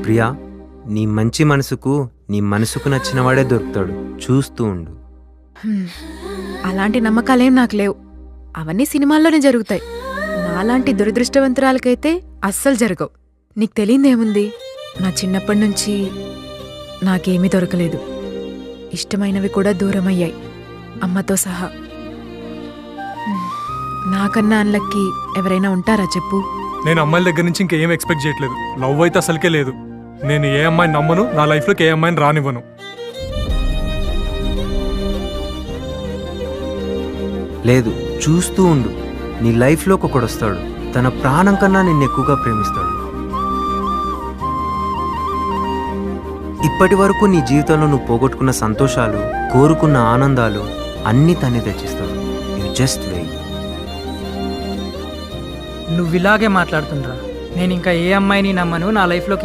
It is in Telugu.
ప్రియా, నీ మంచి మనసుకు నీ మనసుకు నచ్చిన వాడే దొరుకుతాడు. చూస్తూ ఉండు. అలాంటి నమ్మకాలేం నాకు లేవు. అవన్నీ సినిమాల్లోనే జరుగుతాయి. నాలాంటి దురదృష్టవంతురాలకైతే అస్సలు జరగవు. నీకు తెలియదేముంది, నా చిన్నప్పటి నుంచి నాకేమీ దొరకలేదు. ఇష్టమైనవి కూడా దూరమయ్యాయి, అమ్మతో సహా. నాకన్నా అన్లక్కి ఎవరైనా ఉంటారా చెప్పు? నేను అమ్మాయిల దగ్గర నుంచి ఇంకేం ఎక్స్పెక్ట్ చేయట్లేదు. లవ్ అయితే అసలుకే లేదు. నేను ఏ అమ్మాయిని నమ్మను, నా లైఫ్లోకి ఏ అమ్మాయిని రానివ్వను. లేదు, చూస్తూ ఉండు. నీ లైఫ్లోకి ఒకడు వస్తాడు. తన ప్రాణం కన్నా నిన్ను ఎక్కువగా ప్రేమిస్తాడు. ఇప్పటి వరకు నీ జీవితంలో నువ్వు పోగొట్టుకున్న సంతోషాలు, కోరుకున్న ఆనందాలు అన్నీ తనే తెచ్చిస్తాడు. You just wait. నువ్వు ఇలాగే మాట్లాడుతుండ్రా. నేను ఇంకా ఏ అమ్మాయిని నమ్మను, నా లైఫ్లోకి